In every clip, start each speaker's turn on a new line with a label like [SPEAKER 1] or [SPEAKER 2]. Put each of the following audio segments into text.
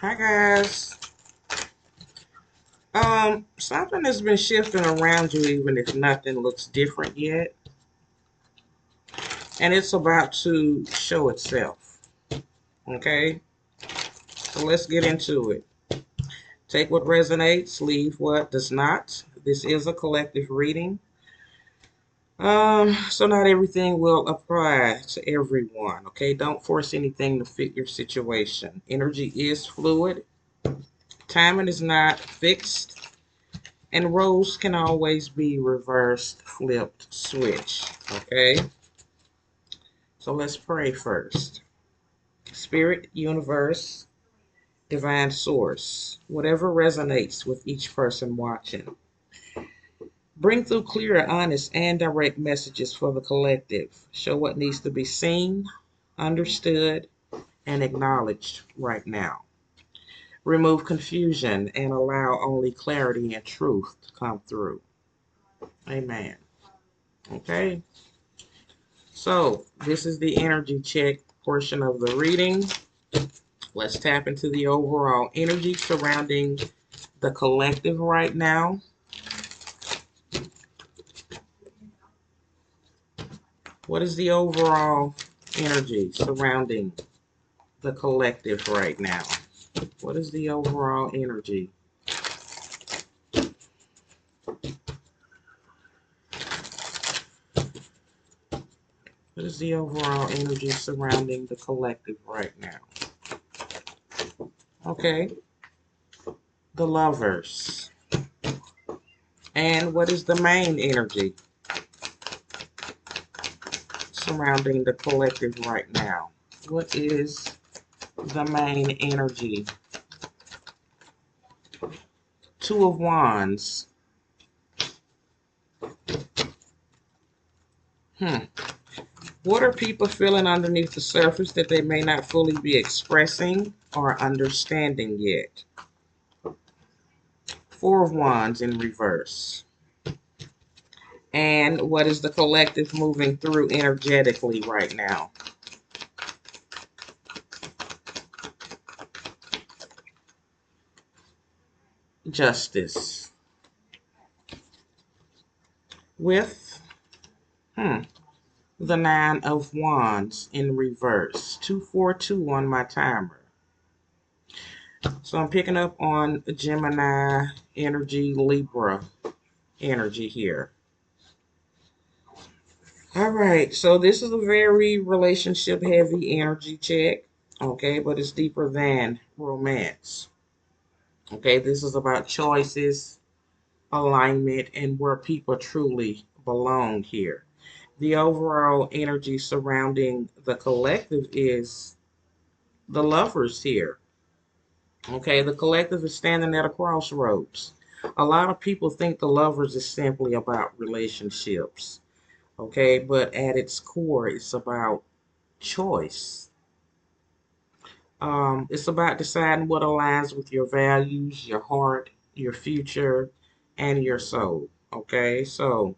[SPEAKER 1] Hi guys. Something has been shifting around you even if nothing looks different yet, and it's about to show itself. Okay? So let's get into it. Take what resonates, leave what does not. This is a collective reading. So not everything will apply to everyone. Okay, don't force anything to fit your situation. Energy is fluid, timing is not fixed. And roles can always be reversed, flipped, switched. Okay? So let's pray first. Spirit, universe, divine source, whatever resonates with each person watching. Bring through clear, honest, and direct messages for the collective. Show what needs to be seen, understood, and acknowledged right now. Remove confusion and allow only clarity and truth to come through. Amen. Okay? So, this is the energy check portion of the reading. Let's tap into the overall energy surrounding the collective right now. What is the overall energy surrounding the collective right now? What is the overall energy? What is the overall energy surrounding the collective right now? Okay, the lovers. And what is the main energy surrounding the collective right now? What is the main energy? Two of Wands. What are people feeling underneath the surface that they may not fully be expressing or understanding yet? Four of Wands in reverse. And what is the collective moving through energetically right now? Justice. With the Nine of Wands in reverse. 242 on my timer. So I'm picking up on Gemini energy, Libra energy here. All right, so this is a very relationship heavy energy check, okay, but it's deeper than romance. Okay, this is about choices, alignment, and where people truly belong here. The overall energy surrounding the collective is the lovers here. Okay, the collective is standing at a crossroads. A lot of people think the lovers is simply about relationships. Okay, but at its core, it's about choice. It's about deciding what aligns with your values, your heart, your future, and your soul. Okay, so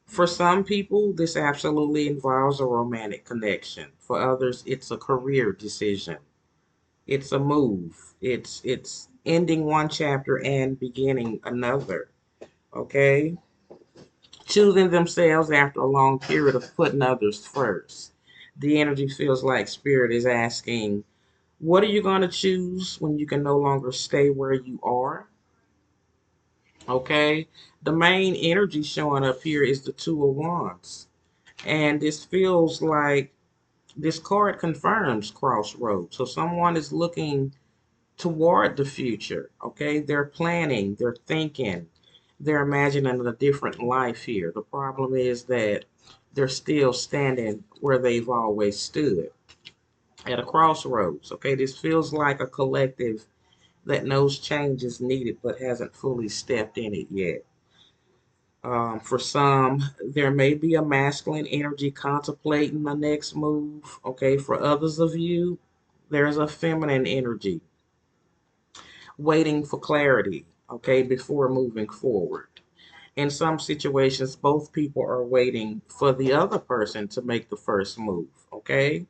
[SPEAKER 1] for some people, this absolutely involves a romantic connection. For others, it's a career decision. It's a move. It's ending one chapter and beginning another. Okay, choosing themselves after a long period of putting others first. The energy feels like spirit is asking, what are you going to choose when you can no longer stay where you are? Okay. The main energy showing up here is the Two of Wands. And this feels like this card confirms crossroads. So someone is looking toward the future. Okay. They're planning, they're thinking, they're imagining a different life here. The problem is that they're still standing where they've always stood at a crossroads. Okay. This feels like a collective that knows change is needed but hasn't fully stepped in it yet. For some, there may be a masculine energy contemplating the next move. Okay, for others of you, there's a feminine energy waiting for clarity. Okay, before moving forward. In some situations, both people are waiting for the other person to make the first move. Okay,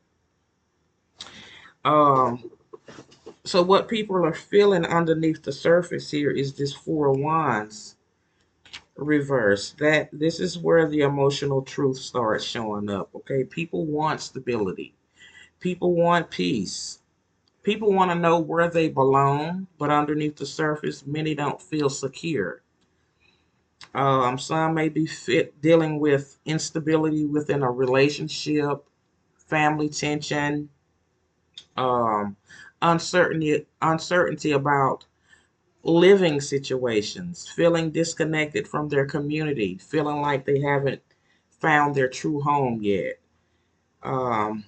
[SPEAKER 1] um, So what people are feeling underneath the surface here is this Four of Wands reverse. That this is where the emotional truth starts showing up. Okay, people want stability. People want peace. People want to know where they belong, but underneath the surface, many don't feel secure. Some may be dealing with instability within a relationship, family tension, um, uncertainty about living situations, feeling disconnected from their community, feeling like they haven't found their true home yet. Um,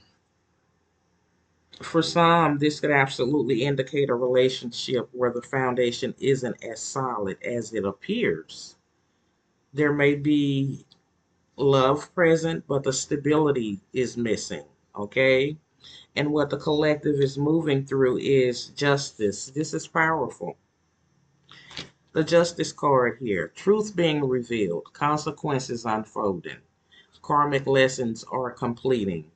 [SPEAKER 1] for some, this could absolutely indicate a relationship where the foundation isn't as solid as it appears. There may be love present, but the stability is missing. Okay? And what the collective is moving through is justice. This is powerful. The justice card here, truth being revealed, consequences unfolding, karmic lessons are completing,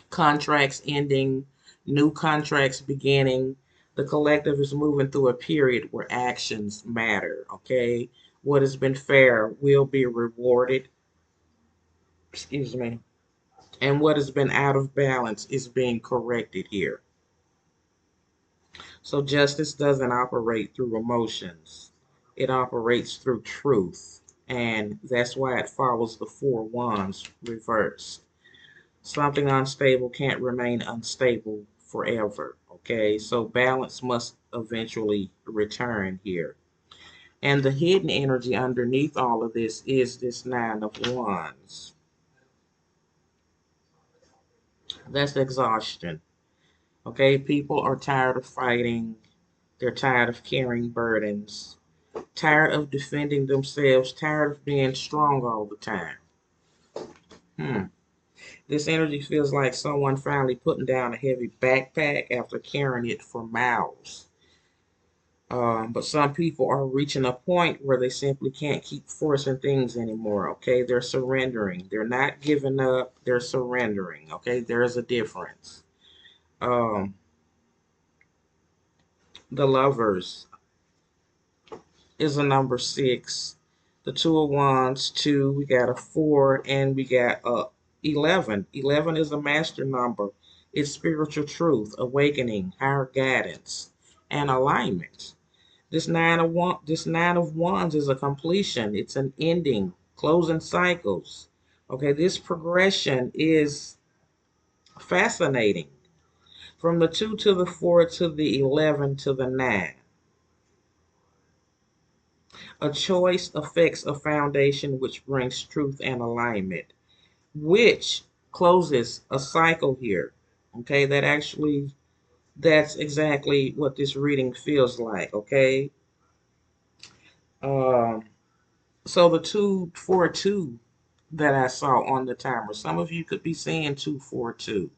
[SPEAKER 1] contracts ending, new contracts beginning. The collective is moving through a period where actions matter. Okay, what has been fair will be rewarded. Excuse me. And what has been out of balance is being corrected here. So justice doesn't operate through emotions. It operates through truth. And that's why it follows the Four Wands reversed. Something unstable can't remain unstable forever. Okay, so balance must eventually return here. And the hidden energy underneath all of this is this Nine of Wands. That's exhaustion. Okay, people are tired of fighting. They're tired of carrying burdens, tired of defending themselves, tired of being strong all the time. Hmm. This energy feels like someone finally putting down a heavy backpack after carrying it for miles. But some people are reaching a point where they simply can't keep forcing things anymore. Okay, they're surrendering. They're not giving up. They're surrendering. Okay, there's a difference. Um, the lovers is a number six. The Two of Wands, two. We got a four, and we got a 11. 11 is a master number. It's spiritual truth, awakening, higher guidance, and alignment. This nine of wands is a completion. It's an ending, closing cycles. Okay, this progression is fascinating. From the two to the four to the 11 to the nine. A choice affects a foundation which brings truth and alignment, which closes a cycle here. Okay, that's exactly what this reading feels like. Okay, um, so the 242 that I saw on the timer, some of you could be seeing 242,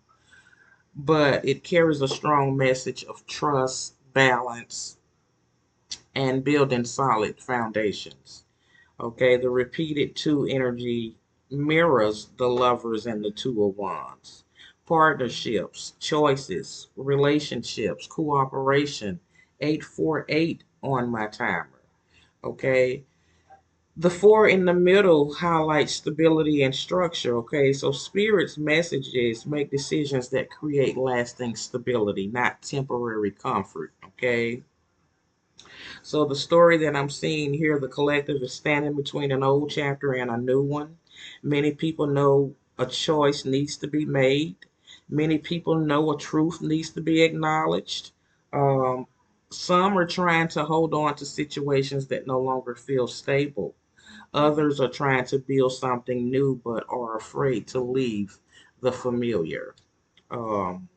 [SPEAKER 1] but it carries a strong message of trust, balance, and building solid foundations. Okay, the repeated two energy mirrors the lovers and the Two of Wands. Partnerships, choices, relationships, cooperation. 848 on my timer. Okay, the four in the middle highlights stability and structure. Okay, so Spirit's message is make decisions that create lasting stability, not temporary comfort. Okay, so the story that I'm seeing here, the collective is standing between an old chapter and a new one. Many people know a choice needs to be made. Many people know a truth needs to be acknowledged. Um, some are trying to hold on to situations that no longer feel stable. Others are trying to build something new but are afraid to leave the familiar. Um,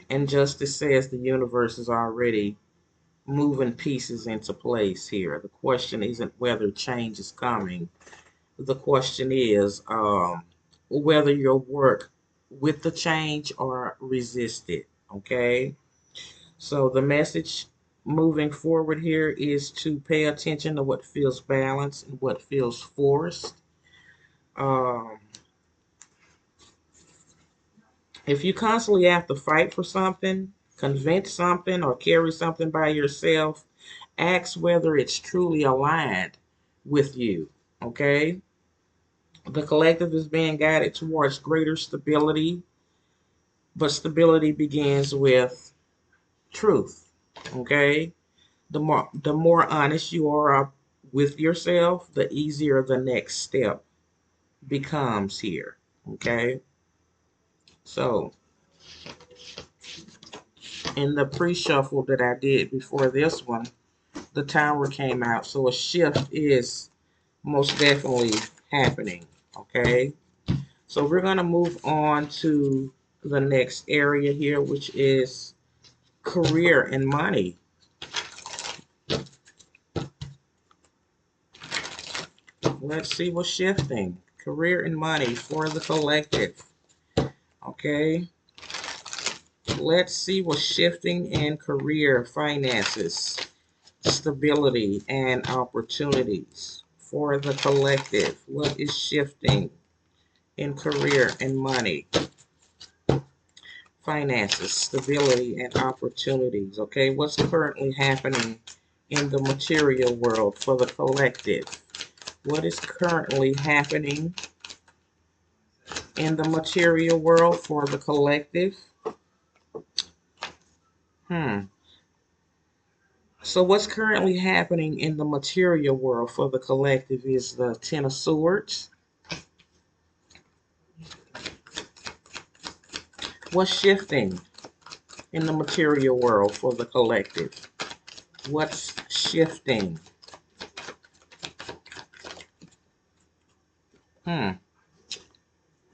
[SPEAKER 1] and Justice says the universe is already moving pieces into place here. The question isn't whether change is coming. The question is whether you'll work with the change or resist it. Okay. So the message moving forward here is to pay attention to what feels balanced and what feels forced. Um, If you constantly have to fight for something, convince something, or carry something by yourself, ask whether it's truly aligned with you. Okay? The collective is being guided towards greater stability, but stability begins with truth. Okay? The more honest you are with yourself, the easier the next step becomes here. Okay? So, in the pre-shuffle that I did before this one, the tower came out. So a shift is most definitely happening. Okay? So we're going to move on to the next area here, which is career and money. Let's see what's shifting. Career and money for the collective. Okay. Let's see what's shifting in career, finances, stability, and opportunities for the collective. What is shifting in career and money? Finances, stability, and opportunities. Okay, what's currently happening in the material world for the collective? What is currently happening in the material world for the collective? So what's currently happening in the material world for the collective is the Ten of Swords. What's shifting in the material world for the collective? What's shifting?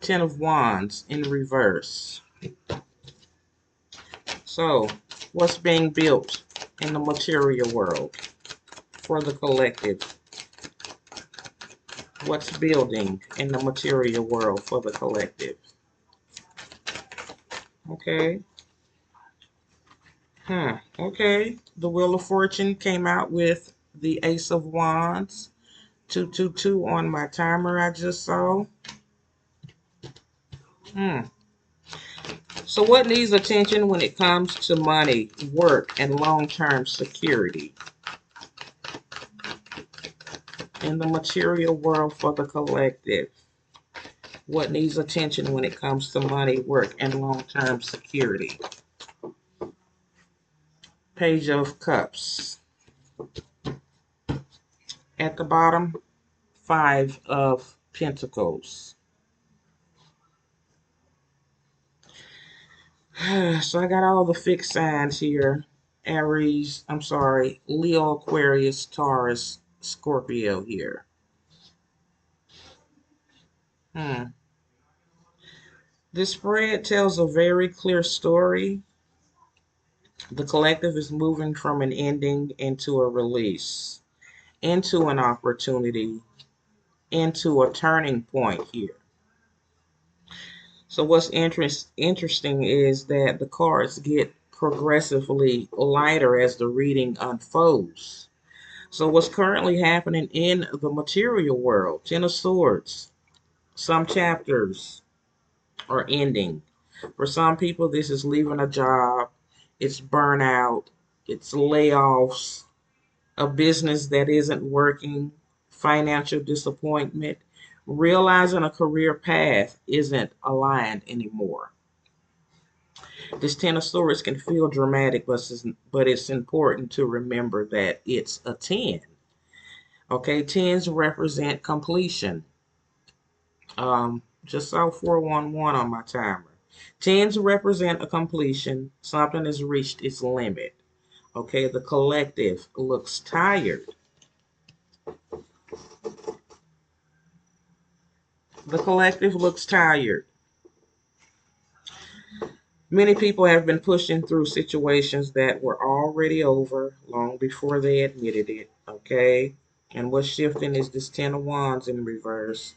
[SPEAKER 1] Ten of Wands in reverse. So, what's being built in the material world for the collective? What's building in the material world for the collective? Okay. Okay. The Wheel of Fortune came out with the Ace of Wands. 222 on my timer I just saw. So what needs attention when it comes to money, work, and long-term security in the material world for the collective? What needs attention when it comes to money, work, and long-term security? Page of Cups. At the bottom, Five of Pentacles. So I got all the fixed signs here. Leo, Aquarius, Taurus, Scorpio here. This spread tells a very clear story. The collective is moving from an ending into a release, into an opportunity, into a turning point here. So what's interesting is that the cards get progressively lighter as the reading unfolds. So what's currently happening in the material world? Ten of Swords. Some chapters are ending. For some people, this is leaving a job. It's burnout. It's layoffs. A business that isn't working. Financial disappointment. Realizing a career path isn't aligned anymore. This Ten of Swords can feel dramatic, but it's important to remember that it's a 10. Okay, 10s represent completion. Just saw 411 on my timer. 10s represent a completion. Something has reached its limit. Okay, the collective looks tired. The collective looks tired. Many people have been pushing through situations that were already over long before they admitted it. Okay, and what's shifting is this Ten of Wands in reverse.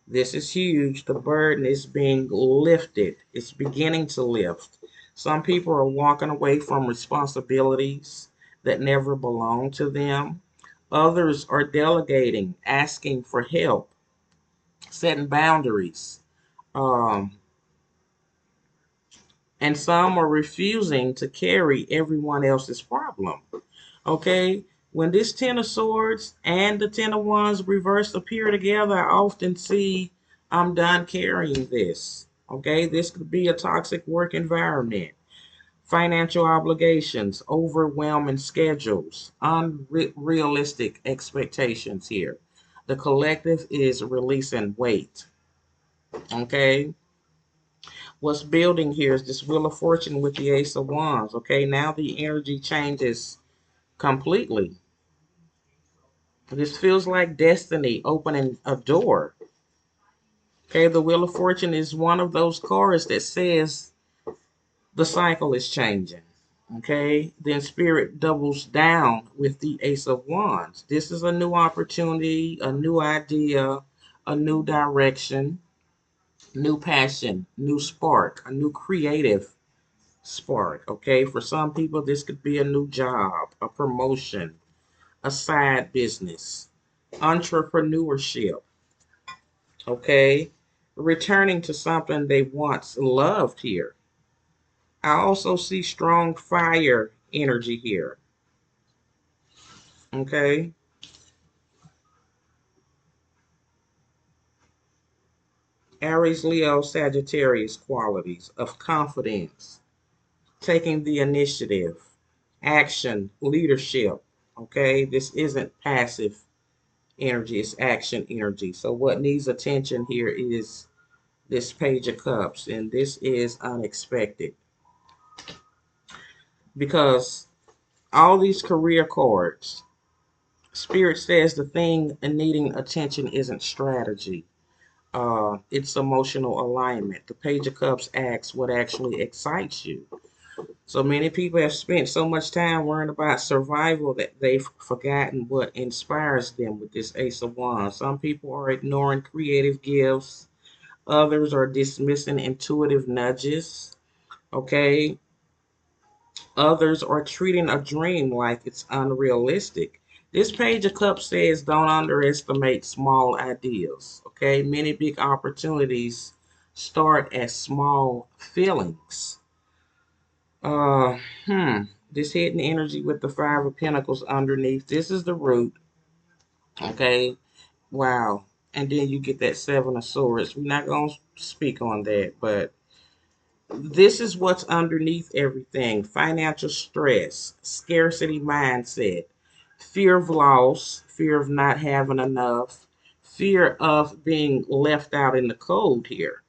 [SPEAKER 1] This is huge. The burden is being lifted. It's beginning to lift. Some people are walking away from responsibilities that never belonged to them. Others are delegating, asking for help, setting boundaries. Um, And some are refusing to carry everyone else's problem. Okay? When this Ten of Swords and the Ten of Wands reverse appear together, I often see I'm done carrying this. Okay? This could be a toxic work environment, financial obligations, overwhelming schedules, unrealistic expectations here. The collective is releasing weight. Okay? What's building here is this Wheel of Fortune with the Ace of Wands. Okay? Now the energy changes completely. This feels like destiny opening a door. Okay, the Wheel of Fortune is one of those cards that says the cycle is changing. Okay, then Spirit doubles down with the Ace of Wands. This is a new opportunity, a new idea, a new direction, new passion, new spark, a new creative spark. Okay, for some people, this could be a new job, a promotion, a side business, entrepreneurship. Okay, returning to something they once loved here. I also see strong fire energy here. Okay, Aries, Leo, Sagittarius qualities of confidence, taking the initiative, action, leadership. Okay, this isn't passive energy, it's action energy. So, what needs attention here is this Page of Cups, and this is unexpected because all these career cards, Spirit says the thing needing attention isn't strategy. It's emotional alignment. The Page of Cups asks what actually excites you. So many people have spent so much time worrying about survival that they've forgotten what inspires them with this Ace of Wands. Some people are ignoring creative gifts. Others are dismissing intuitive nudges. Okay. Others are treating a dream like it's unrealistic. This Page of Cups says don't underestimate small ideas. Okay, many big opportunities start as small feelings. Uh, hmm. This hidden energy with the Five of Pentacles underneath. This is the root. Okay, wow. And then you get that Seven of Swords. We're not gonna speak on that, but this is what's underneath everything: financial stress, scarcity mindset, fear of loss, fear of not having enough, fear of being left out in the cold here.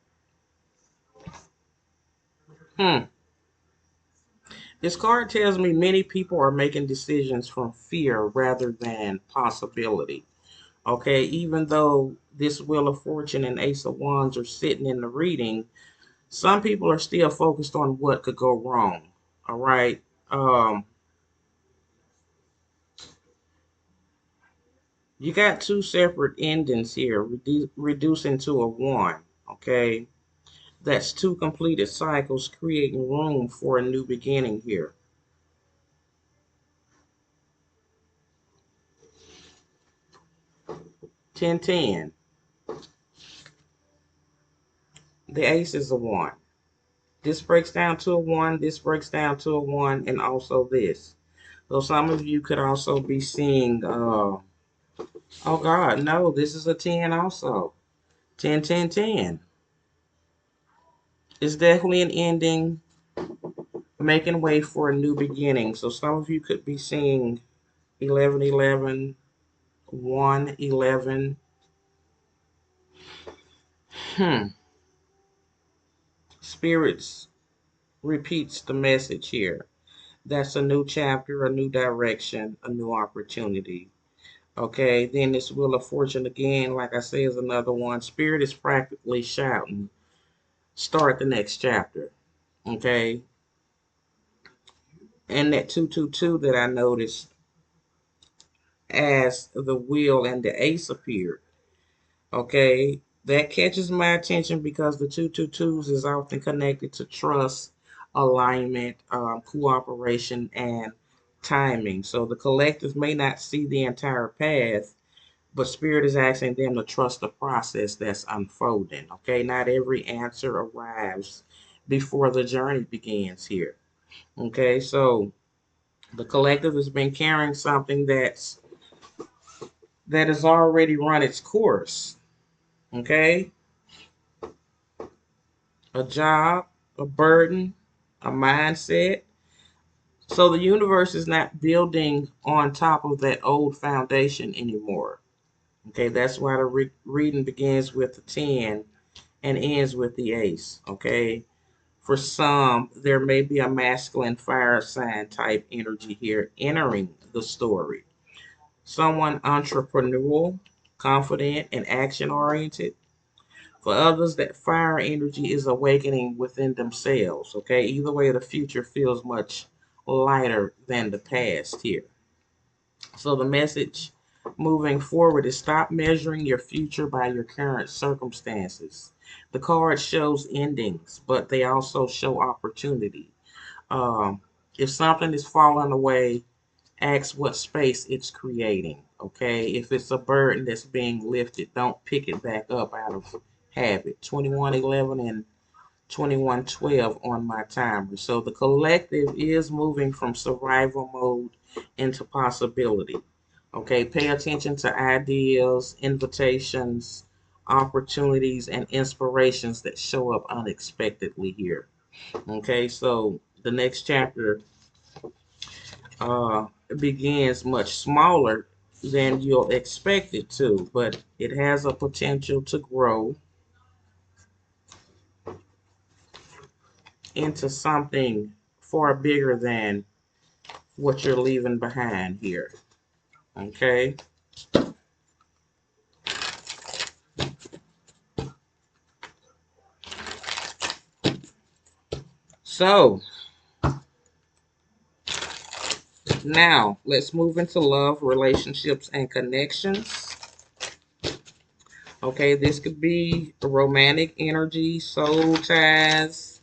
[SPEAKER 1] Hmm. This card tells me many people are making decisions from fear rather than possibility. Okay, even though this Wheel of Fortune and Ace of Wands are sitting in the reading, some people are still focused on what could go wrong. All right. You got two separate endings here, reducing to a one. Okay, that's two completed cycles, creating room for a new beginning here. 10-10. The ace is a one. This breaks down to a one. This breaks down to a one, and also this. So some of you could also be seeing. Oh God, no! This is a 10 also. 10-10-10. It's definitely an ending, making way for a new beginning. So some of you could be seeing 11-11, 1-11. Hmm. Spirits repeats the message here. That's a new chapter, a new direction, a new opportunity. Okay, then this Wheel of Fortune again, like I say, is another one. Spirit is practically shouting, start the next chapter. Okay, and that 222 that I noticed as the wheel and the ace appeared. Okay, that catches my attention because the 222s is often connected to trust, alignment, cooperation, and timing. So the collective may not see the entire path, but Spirit is asking them to trust the process that's unfolding. Okay, not every answer arrives before the journey begins here. Okay, so the collective has been carrying something that has already run its course. Okay, a job, a burden, a mindset. So the universe is not building on top of that old foundation anymore. Okay, that's why the reading begins with the 10 and ends with the ace. Okay, for some, there may be a masculine fire sign type energy here entering the story. Someone entrepreneurial, confident, and action oriented. For others, that fire energy is awakening within themselves. Okay, either way, the future feels much lighter than the past here. So, the message moving forward is stop measuring your future by your current circumstances. The card shows endings, but they also show opportunity. Um, if something is falling away, ask what space it's creating. Okay, if it's a burden that's being lifted, don't pick it back up out of habit. 2111 and 2112 on my timer. So the collective is moving from survival mode into possibility. Okay, pay attention to ideas, invitations, opportunities, and inspirations that show up unexpectedly here. Okay, so the next chapter begins much smaller than you'll expect it to, but it has a potential to grow into something far bigger than what you're leaving behind here. Okay? So, now let's move into love, relationships, and connections. Okay, this could be romantic energy, soul ties.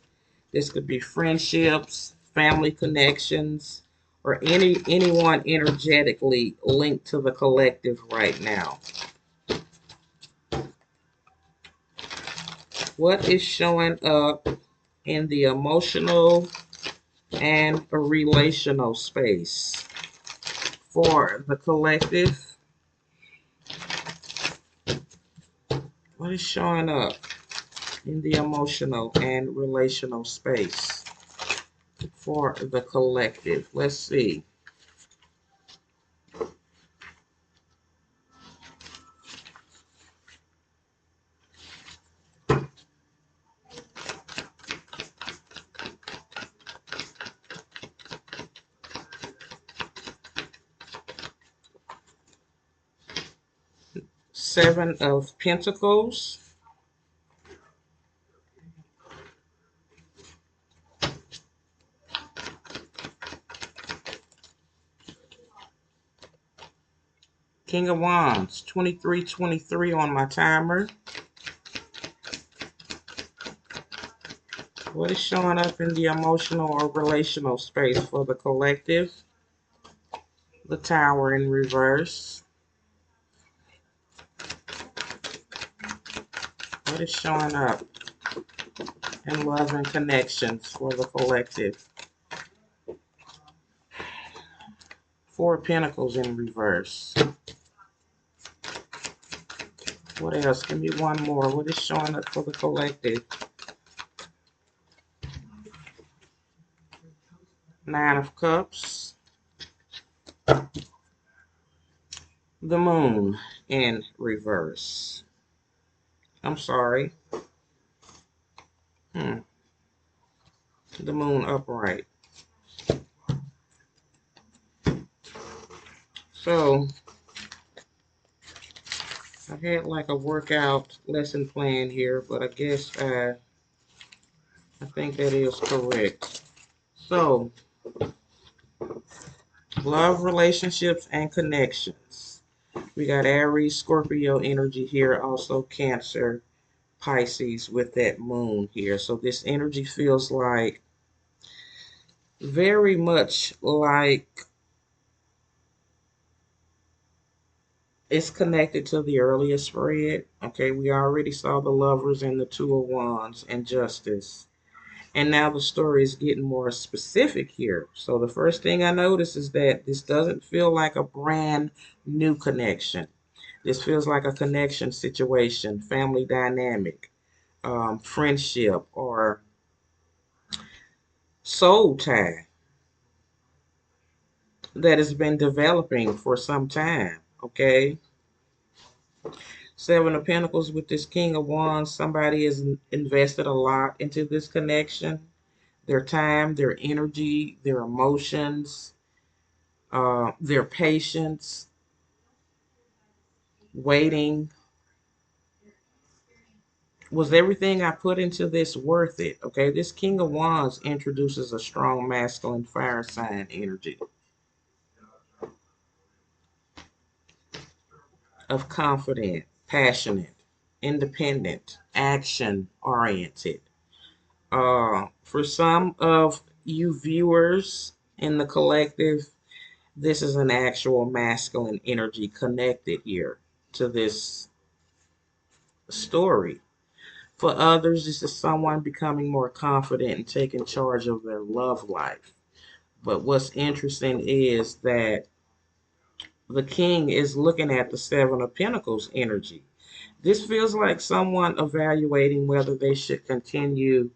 [SPEAKER 1] This could be friendships, family connections, or anyone energetically linked to the collective right now. What is showing up in the emotional and relational space for the collective? What is showing up in the emotional and relational space for the collective? Let's see. Seven of Pentacles, King of Wands, 2323 on my timer. What is showing up in the emotional or relational space for the collective? The Tower in reverse. What is showing up in love and connections for the collective? Four of Pentacles in reverse. What else? Give me one more. What is showing up for the collective? Nine of Cups. The Moon in reverse. I'm sorry. The Moon upright. So, I had like a workout lesson plan here, but I guess I think that is correct. So, love, relationships, and connections. We got Aries, Scorpio energy here, also Cancer, Pisces with that moon here. So this energy feels like very much like it's connected to the earlier spread. Okay, we already saw the Lovers and the Two of Wands and Justice. And now the story is getting more specific here. So the first thing I notice is that this doesn't feel like a brand new connection. This feels like a connection situation, family dynamic, friendship, or soul tie that has been developing for some time. Okay. Seven of Pentacles with this King of Wands. Somebody has invested a lot into this connection. Their time, their energy, their emotions, their patience, waiting. Was everything I put into this worth it? Okay, this King of Wands introduces a strong masculine fire sign energy of confident, passionate, independent, action oriented. For some of you viewers in the collective, this is an actual masculine energy connected here to this story. For others, this is someone becoming more confident and taking charge of their love life. But what's interesting is that the king is looking at the Seven of Pentacles energy. This feels like someone evaluating whether they should continue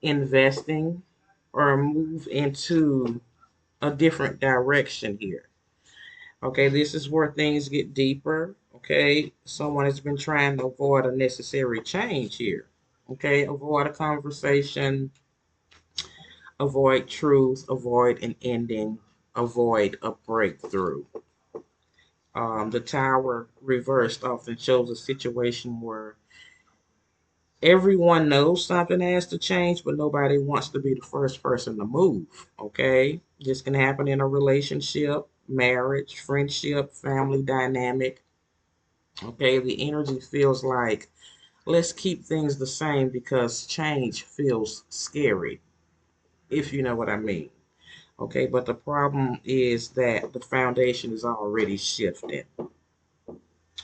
[SPEAKER 1] investing or move into a different direction here. Okay, this is where things get deeper. Okay, someone has been trying to avoid unnecessary change here. Okay, avoid a conversation, avoid truth, avoid an ending, avoid a breakthrough. The tower reversed often shows a situation where everyone knows something has to change, but nobody wants to be the first person to move. Okay, this can happen in a relationship, marriage, friendship, family dynamic. Okay, the energy feels like let's keep things the same because change feels scary, if you know what I mean. Okay, but the problem is that the foundation is already shifted.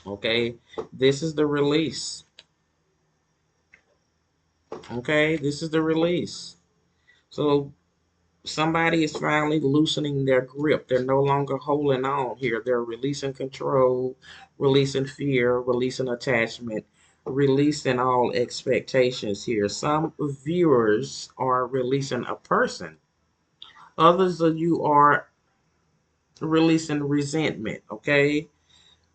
[SPEAKER 1] Okay, this is the release. Okay, this is the release. So somebody is finally loosening their grip. They're no longer holding on here. They're releasing control, releasing fear, releasing attachment, releasing all expectations here. Some viewers are releasing a person. Others of you are releasing resentment, okay?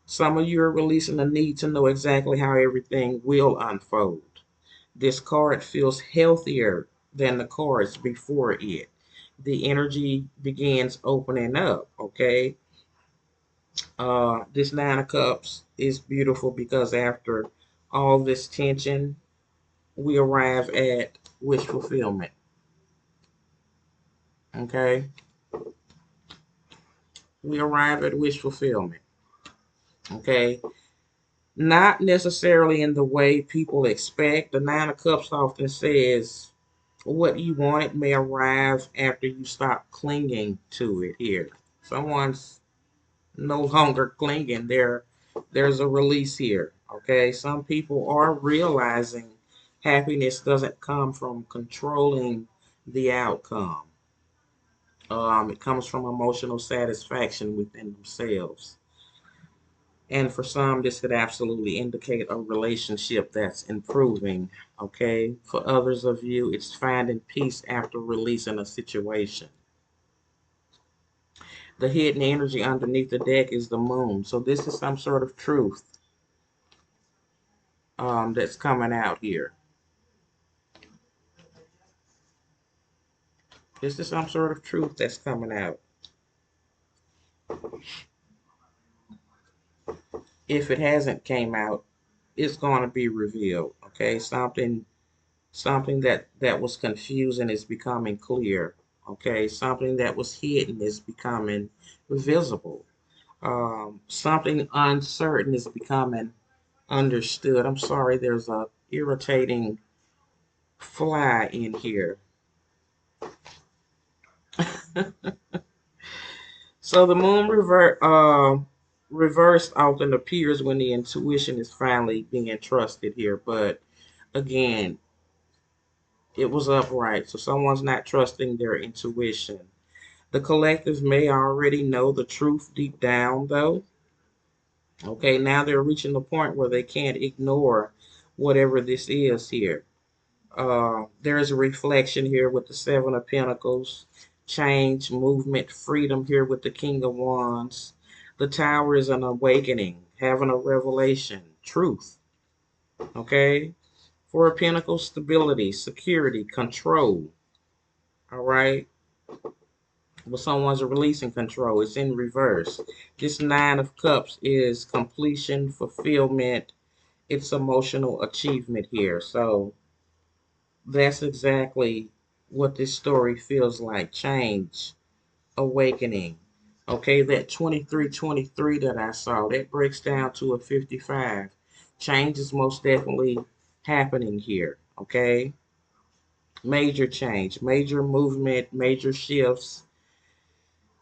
[SPEAKER 1] Some of you are releasing the need to know exactly how everything will unfold. This card feels healthier than the cards before it. The energy begins opening up, okay? This Nine of Cups is beautiful because after all this tension, we arrive at wish fulfillment, okay? We arrive at wish fulfillment, okay? Not necessarily in the way people expect. The Nine of Cups often says what you wanted may arrive after you stop clinging to it here. Someone's no longer clinging. There's a release here. Okay. Some people are realizing happiness doesn't come from controlling the outcome. It comes from emotional satisfaction within themselves. And for some, this could absolutely indicate a relationship that's improving. Okay. For others of you, it's finding peace after releasing a situation. The hidden energy underneath the deck is the moon. So this is some sort of truth that's coming out here. This is some sort of truth that's coming out. If it hasn't came out, it's going to be revealed. Okay, something that was confusing is becoming clear. Okay, something that was hidden is becoming visible. Something uncertain is becoming understood. I'm sorry, there's a irritating fly in here. So the moon reversed often appears when the intuition is finally being trusted here. But again, It was upright. So someone's not trusting their intuition. The collective may already know the truth deep down, though. Okay, now they're reaching the point where they can't ignore whatever this is here. There is a reflection here with the Seven of Pentacles, change, movement, freedom here with the King of Wands. The Tower is an awakening, having a revelation, truth. Okay, Four of Pentacles, stability, security, control. All right, but someone's releasing control. It's in reverse. This Nine of Cups is completion, fulfillment. It's emotional achievement here. So that's exactly what this story feels like. Change, awakening. Okay, that 2323 that I saw, that breaks down to a 55. Change is most definitely happening here. Okay, major change, major movement, major shifts.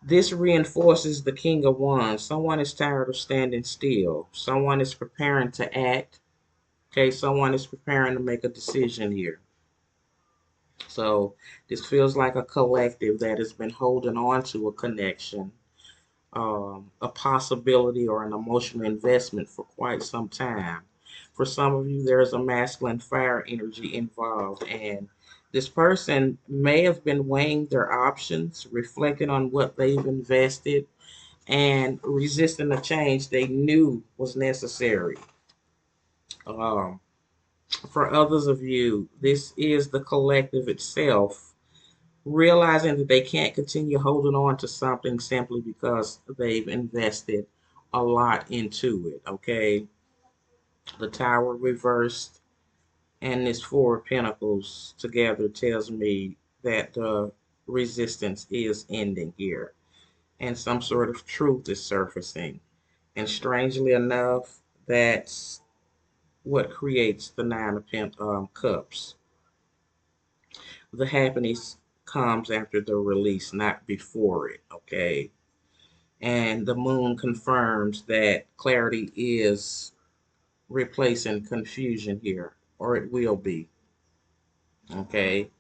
[SPEAKER 1] This reinforces the King of Wands. Someone is tired of standing still. Someone is preparing to act. Okay, someone is preparing to make a decision here. So this feels like a collective that has been holding on to a connection, a possibility, or an emotional investment for quite some time. For some of you, there's a masculine fire energy involved, and this person may have been weighing their options, reflecting on what they've invested, and resisting a change they knew was necessary. Um, for others of you, this is the collective itself realizing that they can't continue holding on to something simply because they've invested a lot into it. Okay, the Tower reversed and this Four of Pentacles together tells me that the resistance is ending here and some sort of truth is surfacing. And strangely enough, that's what creates the Nine of Cups. The happiness comes after the release, not before it. Okay, and the Moon confirms that clarity is replacing confusion here, or it will be. Okay,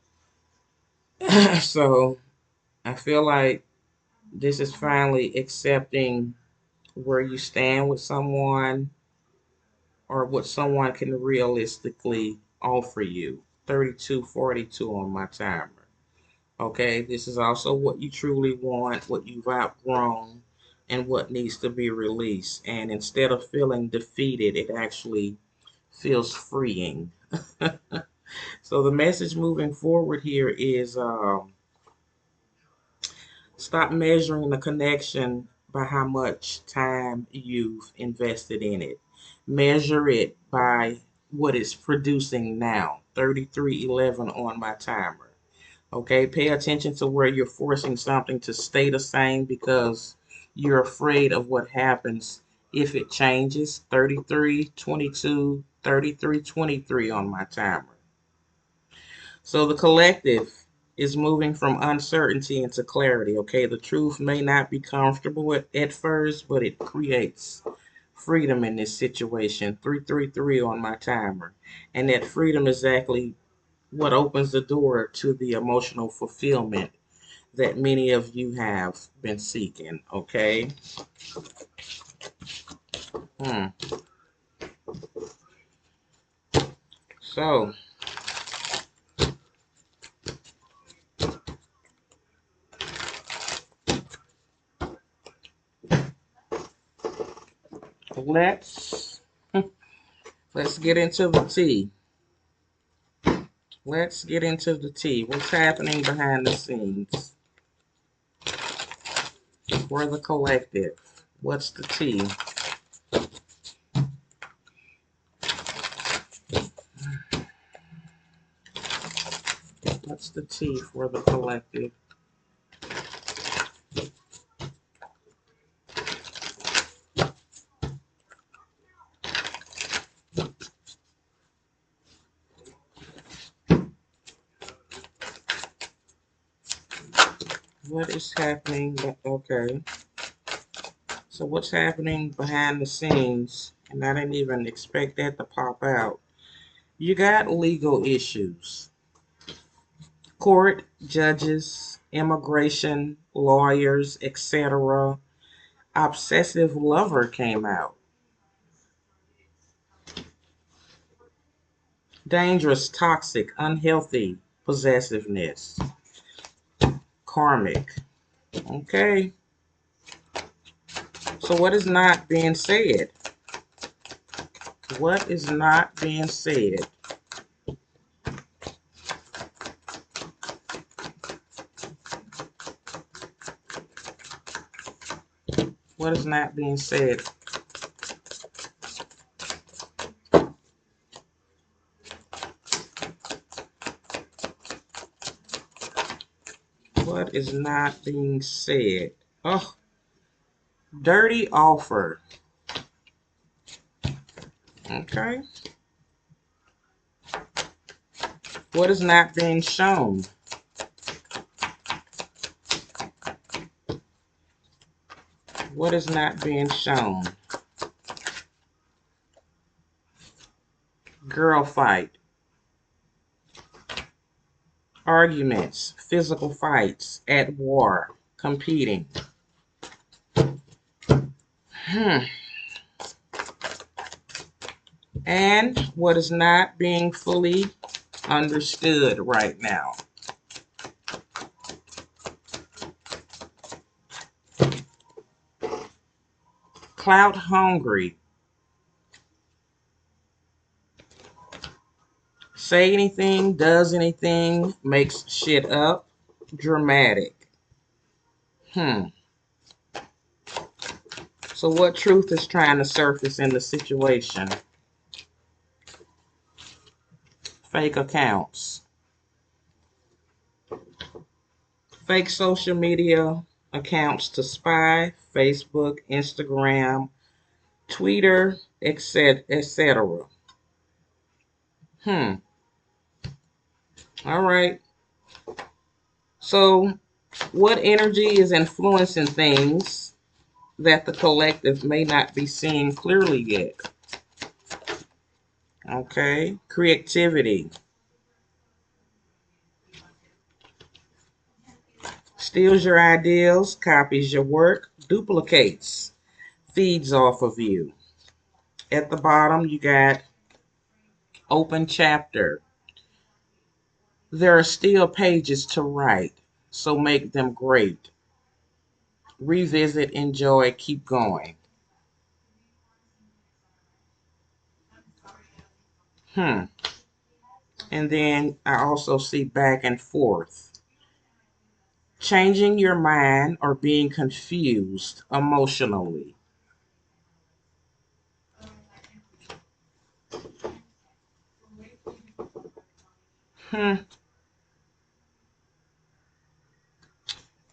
[SPEAKER 1] so I feel like this is finally accepting where you stand with someone or what someone can realistically offer you. 3242 on my timer. Okay, this is also what you truly want, what you've outgrown, and what needs to be released. And instead of feeling defeated, it actually feels freeing. So the message moving forward here is stop measuring the connection by how much time you've invested in it. Measure it by what it's producing now. 3311 on my timer. Okay, pay attention to where you're forcing something to stay the same because you're afraid of what happens if it changes. 3322, 3323 on my timer. So the collective is moving from uncertainty into clarity. Okay, the truth may not be comfortable at first, but it creates freedom in this situation. 333 on my timer. And that freedom is exactly what opens the door to the emotional fulfillment that many of you have been seeking. Okay. Hmm. So let's let's get into the tea. Let's get into the tea. What's happening behind the scenes for the collective? What's the tea? What's the tea for the collective? What is happening? Okay. So what's happening behind the scenes? And I didn't even expect that to pop out. You got legal issues. Court, judges, immigration, lawyers, etc. Obsessive lover came out. Dangerous, toxic, unhealthy possessiveness. Karmic. Okay. So what is not being said? What is not being said? What is not being said? What is not being said? Oh, dirty offer. Okay. What is not being shown? What is not being shown? Girl fight. Arguments. Physical fights. At war. Competing. And what is not being fully understood right now? Clout hungry. Say anything, does anything, makes shit up. Dramatic. So what truth is trying to surface in the situation? Fake accounts. Fake social media accounts to spy. Facebook, Instagram, Twitter, etc. All right. So what energy is influencing things that the collective may not be seeing clearly yet? Okay. Creativity. Steals your ideals, copies your work, duplicates, feeds off of you. At the bottom, you got open chapter. There are still pages to write, so make them great. Revisit, enjoy, keep going. And then I also see back and forth. Changing your mind or being confused emotionally.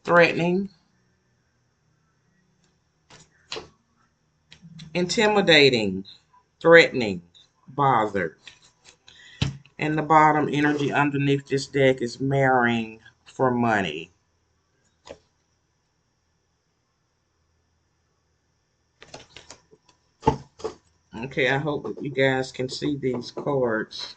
[SPEAKER 1] Threatening, intimidating, threatening, bothered. And the bottom energy underneath this deck is marrying for money. Okay, I hope that you guys can see these cards.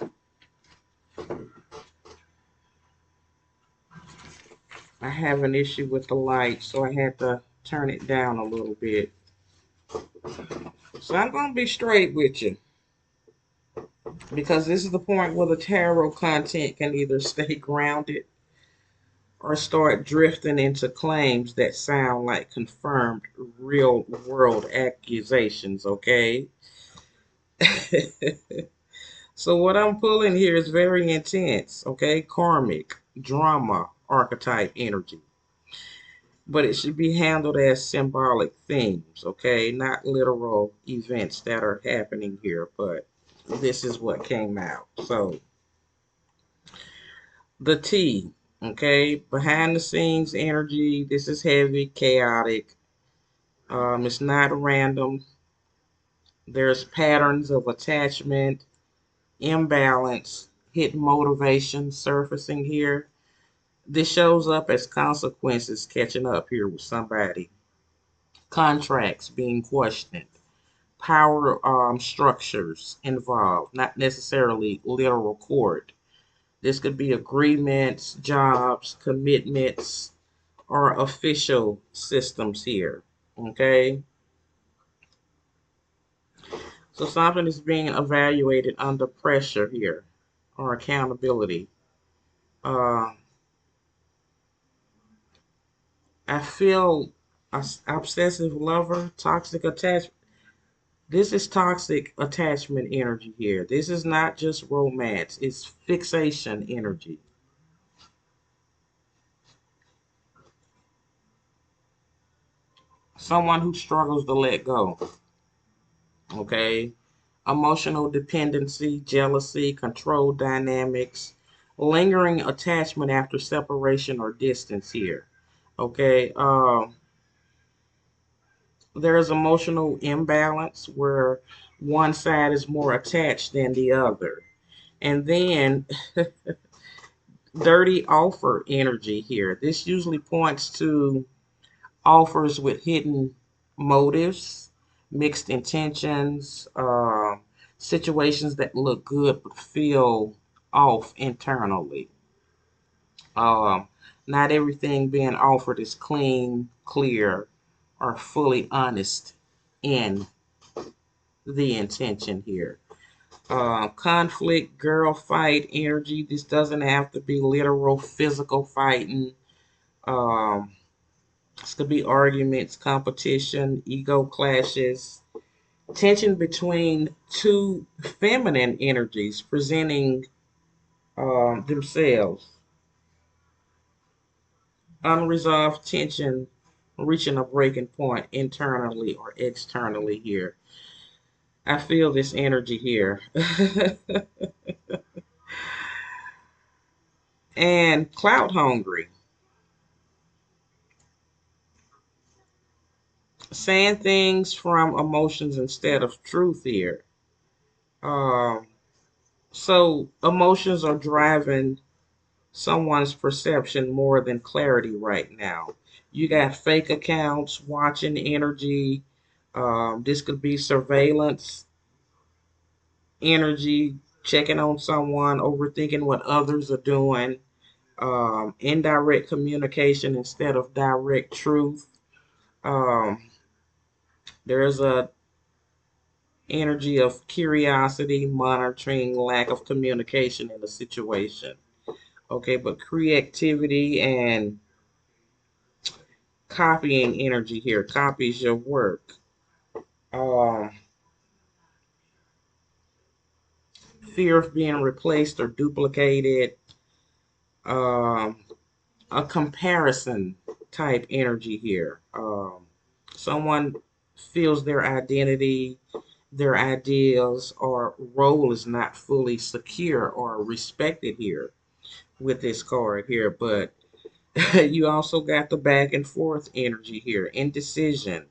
[SPEAKER 1] I have an issue with the light, so I had to turn it down a little bit. So I'm going to be straight with you, because this is the point where the tarot content can either stay grounded or start drifting into claims that sound like confirmed real world accusations, okay? So what I'm pulling here is very intense, okay? Karmic, drama, archetype energy. But it should be handled as symbolic themes, okay? Not literal events that are happening here, but this is what came out. So the T, okay? Behind the scenes energy. This is heavy, chaotic. It's not random. There's patterns of attachment, imbalance, hidden motivation surfacing here. This shows up as consequences catching up here with somebody. Contracts being questioned. Power structures involved, not necessarily literal court. This could be agreements, jobs, commitments, or official systems here. Okay? So something is being evaluated under pressure here or accountability. Uh, I feel obsessive lover, toxic attachment. This is toxic attachment energy here. This is not just romance, it's fixation energy. Someone who struggles to let go. Okay? Emotional dependency, jealousy, control dynamics, lingering attachment after separation or distance here. Okay? There's emotional imbalance where one side is more attached than the other. And then dirty offer energy here. This usually points to offers with hidden motives, mixed intentions, situations that look good but feel off internally. Um, Not everything being offered is clean, clear, or fully honest in the intention here. Conflict, girl fight energy. This doesn't have to be literal physical fighting. Um, this could be arguments, competition, ego clashes, tension between two feminine energies presenting themselves, unresolved tension reaching a breaking point internally or externally here. I feel this energy here. And clout hungry, saying things from emotions instead of truth here. Um, so emotions are driving someone's perception more than clarity right now. You got fake accounts, watching energy. This could be surveillance energy, checking on someone, overthinking what others are doing, indirect communication instead of direct truth. Um, there's a energy of curiosity, monitoring, lack of communication in the situation. Okay, but creativity and copying energy here copies your work. Um, Fear of being replaced or duplicated. Um, a comparison type energy here. Someone feels their identity, their ideals, or role is not fully secure or respected here with this card here. But you also got the back and forth energy here, indecision.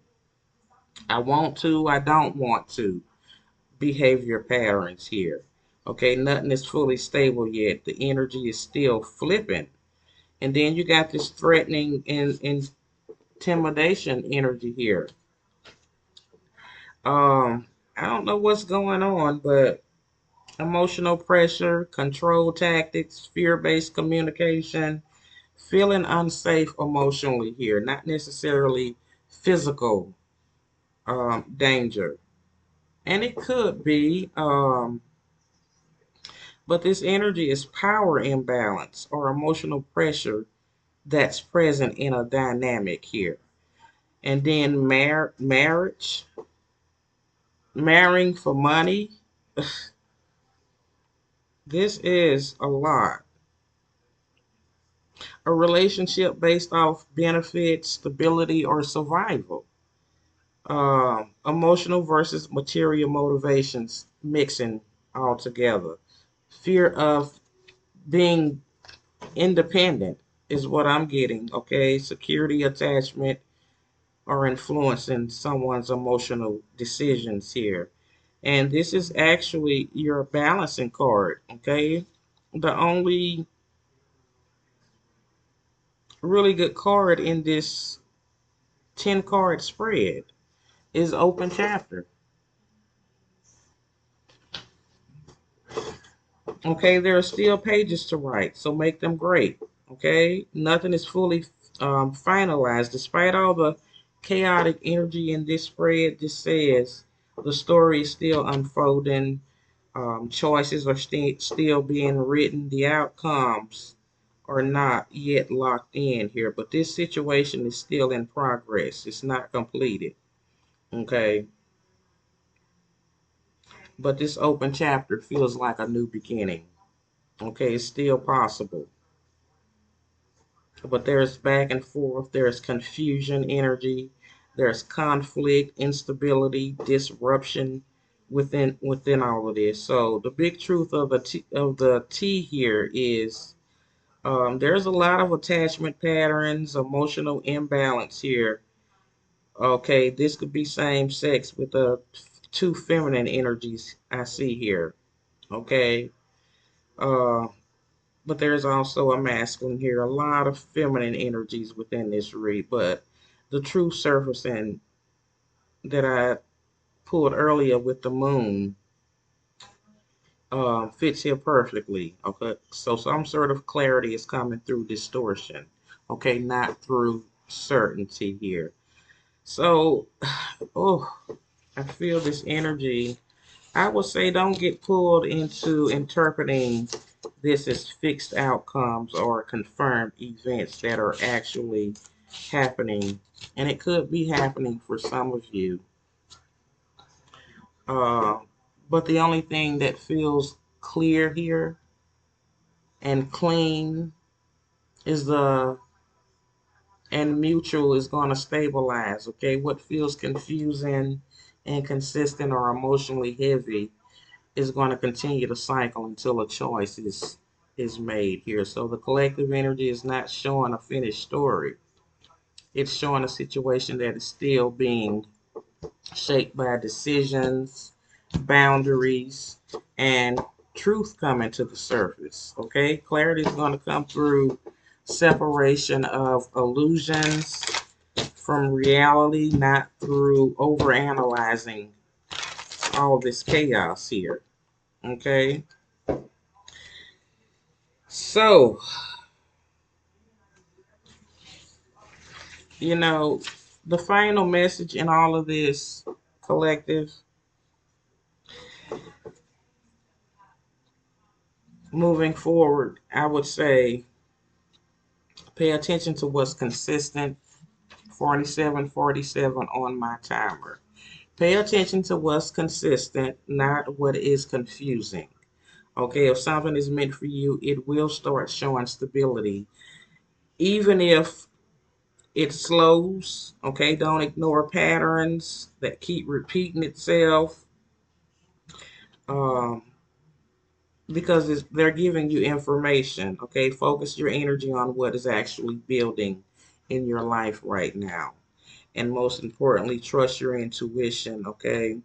[SPEAKER 1] I want to, I don't want to. Behavior patterns here. Okay, nothing is fully stable yet. The energy is still flipping. And then you got this threatening and intimidation energy here. I don't know what's going on, but emotional pressure, control tactics, fear-based communication, feeling unsafe emotionally here, not necessarily physical danger. And it could be, but this energy is power imbalance or emotional pressure that's present in a dynamic here. And then marriage, marrying for money. This is a lot. A relationship based off benefits, stability, or survival. Emotional versus material motivations mixing all together. Fear of being independent is what I'm getting. Okay, security, attachment, or influencing someone's emotional decisions here. And this is actually your balancing card. Okay, the only really good card in this 10 card spread is open chapter. Okay, there are still pages to write, so make them great. Okay, nothing is fully finalized. Despite all the chaotic energy in this spread, this says the story is still unfolding. Choices are still being written. The outcomes are not yet locked in here, but this situation is still in progress. It's not completed. Okay, but this open chapter feels like a new beginning. Okay, it's still possible. But there's back and forth, there's confusion energy, there's conflict, instability, disruption within all of this. So the big truth of the T here is there's a lot of attachment patterns, emotional imbalance here. Okay, this could be same sex with the two feminine energies I see here. Okay, uh, but there's also a masculine here, a lot of feminine energies within this read. But the true surfacing that I pulled earlier with the moon fits here perfectly. Okay, so some sort of clarity is coming through distortion. Okay, not through certainty here. So, oh, I feel this energy. I would say don't get pulled into interpreting this as fixed outcomes or confirmed events that are actually happening. And it could be happening for some of you. Uh, but the only thing that feels clear here and clean is the and mutual is going to stabilize. Okay, what feels confusing, inconsistent, or emotionally heavy is going to continue to cycle until a choice is made here. So the collective energy is not showing a finished story. It's showing a situation that is still being shaped by decisions, boundaries, and truth coming to the surface. Okay, clarity is going to come through separation of illusions from reality, not through overanalyzing all this chaos here. Okay, so you know, the final message in all of this collective, moving forward, I would say pay attention to what's consistent. 4747 on my timer. Pay attention to what's consistent, not what is confusing. Okay, if something is meant for you, it will start showing stability. Even if it slows, okay, don't ignore patterns that keep repeating itself. Um, because they're giving you information. Okay, focus your energy on what is actually building in your life right now, and most importantly, trust your intuition. Okay,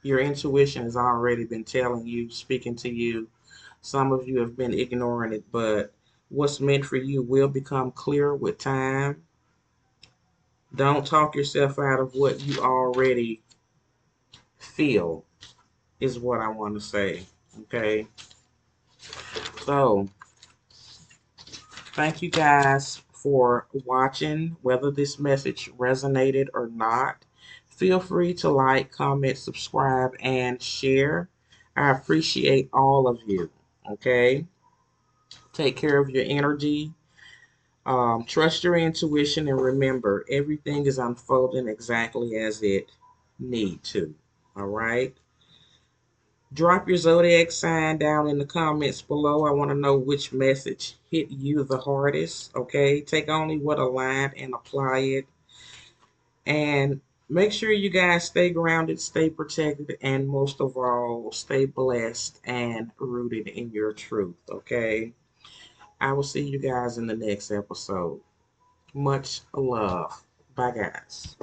[SPEAKER 1] your intuition has already been telling you, speaking to you. Some of you have been ignoring it, but what's meant for you will become clear with time. Don't talk yourself out of what you already feel, is what I want to say. Okay, so thank you guys for watching. Whether this message resonated or not, feel free to like, comment, subscribe, and share. I appreciate all of you. Okay? Take care of your energy. Trust your intuition, and remember, everything is unfolding exactly as it need to. All right? Drop your zodiac sign down in the comments below. I want to know which message hit you the hardest. Okay, take only what aligned and apply it. And make sure you guys stay grounded, stay protected, and most of all, stay blessed and rooted in your truth. Okay, I will see you guys in the next episode. Much love. Bye, guys.